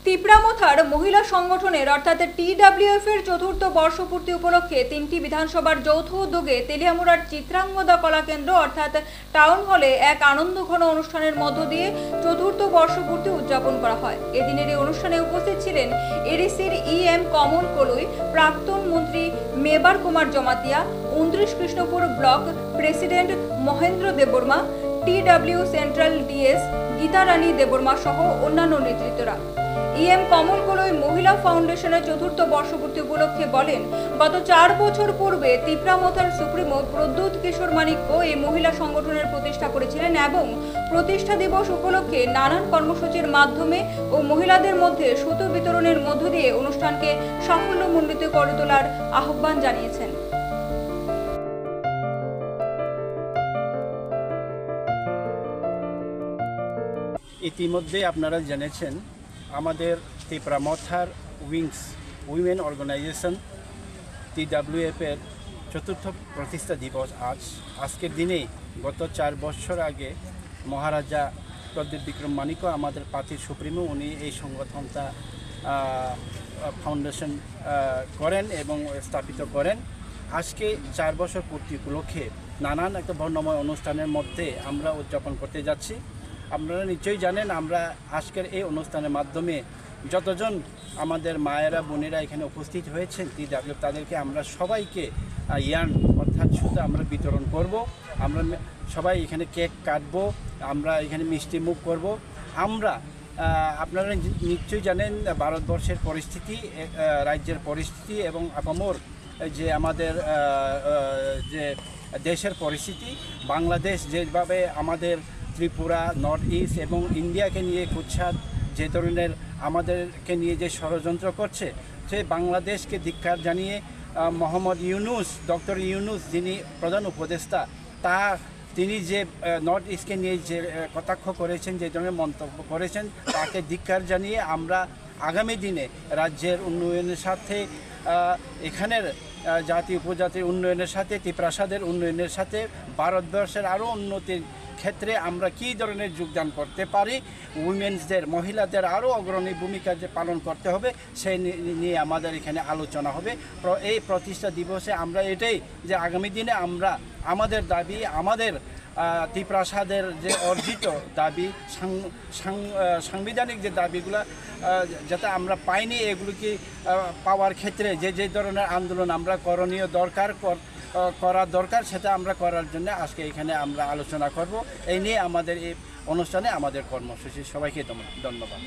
তিপ্রামথার মহিলা সংগঠনের অর্থাৎ TWF এর চতুর্থ বর্ষপূর্তি উপলক্ষে তিনটি বিধানসভার যৌথ উদ্যোগে তেলিয়ামুড়ার চিত্রাঙ্গদা কলাকেন্দ্র অর্থাৎ টাউন হলে এক আনন্দঘন অনুষ্ঠানের মধ্য দিয়ে চতুর্থ বর্ষপূর্তি উদযাপন করা হয়। এদিনের এই অনুষ্ঠানে উপস্থিত ছিলেন এডিসির EM কমল কলুই, প্রাক্তন মন্ত্রী Mebar Kumar Jamatia, 29 Krishnapur block president Mahendra Debbarma, TW central DS Gita Rani Debbarma সহ অন্যান্য নেতৃত্বরা। EM কমল কলুই মহিলা ফাউন্ডেশনের চতুর্থ বর্ষপূর্তি উপলক্ষে বলেন, গত 4 বছর পূর্বে তিপ্রামথার সুপ্রিমো প্রদ্যুৎ কিশোর মানিক্য এই মহিলা সংগঠনের প্রতিষ্ঠা করেছিলেন এবং প্রতিষ্ঠা দিবস উপলক্ষে নানান কর্মসূচির মাধ্যমে ও মহিলাদের মধ্যে সুতো বিতরণের মধ্য দিয়ে অনুষ্ঠানকে সাফল্যমণ্ডিত করে তোলার আহ্বান জানিয়েছেন। ইতিমধ্যে আপনারা জেনেছেন আমাদের তিপ্রামথার উইংস উইমেন অর্গানাইজেশন TWF এর চতুর্থ প্রতিষ্ঠা দিবস আজকের দিনেই গত 4 বছর আগে মহারাজা প্রদ্যুৎ বিক্রম মানিক্য আমাদের পার্টির সুপ্রিমো, উনি এই সংগঠনটা ফাউন্ডেশন করেন এবং স্থাপিত করেন। আজকে 4 বছর পূর্তি উপলক্ষে নানান একটা বর্ণময় অনুষ্ঠানের মধ্যে আমরা উদযাপন করতে যাচ্ছি। আপনারা নিশ্চয়ই জানেন আমরা আজকের এই অনুষ্ঠানের মাধ্যমে যতজন আমাদের মায়েরা বোনেরা এখানে উপস্থিত হয়েছেন TWF তাদেরকে আমরা সবাইকে ইয়ার্ন অর্থাৎ সুতো আমরা বিতরণ করব। আমরা সবাই এখানে কেক কাটবো, আমরা এখানে মিষ্টি মুখ করব। আমরা আপনারা নিশ্চয়ই জানেন ভারতবর্ষের পরিস্থিতি, রাজ্যের পরিস্থিতি এবং আপামর যে আমাদের যে দেশের পরিস্থিতি, বাংলাদেশ যেভাবে আমাদের ত্রিপুরা, নর্থ ইস্ট এবং ইন্ডিয়াকে নিয়ে কুৎসাত যে ধরনের আমাদেরকে নিয়ে যে ষড়যন্ত্র করছে, সে বাংলাদেশকে ধিক্কার জানিয়ে মোহাম্মদ ইউনুস, ডক্টর ইউনুস যিনি প্রধান উপদেষ্টা, তিনি যে নর্থ ইস্টকে নিয়ে যে কটাক্ষ করেছেন, যে ধরনের মন্তব্য করেছেন, তাকে ধিক্কার জানিয়ে আমরা আগামী দিনে রাজ্যের উন্নয়নের সাথে এখানের জাতি উপজাতির উন্নয়নের সাথে তিপ্রাসাদের উন্নয়নের সাথে ভারতবর্ষের আরও উন্নতির ক্ষেত্রে আমরা কী ধরনের যোগদান করতে পারি, উইমেন্সদের মহিলাদের আরও অগ্রণী ভূমিকা যে পালন করতে হবে সেই নিয়ে আমাদের এখানে আলোচনা হবে। এই প্রতিষ্ঠা দিবসে আমরা এটাই যে আগামী দিনে আমরা আমাদের দাবি, আমাদের তিপ্রাসাদের যে অর্জিত দাবি, সাংবিধানিক যে দাবিগুলো যাতে আমরা পাইনি, এগুলোকে পাওয়ার ক্ষেত্রে যে ধরনের আন্দোলন আমরা করণীয় করা দরকার সেটা আমরা করার জন্য আজকে এখানে আমরা আলোচনা করব। এই নিয়ে আমাদের এই অনুষ্ঠানে আমাদের কর্মসূচি। সবাইকে ধন্যবাদ।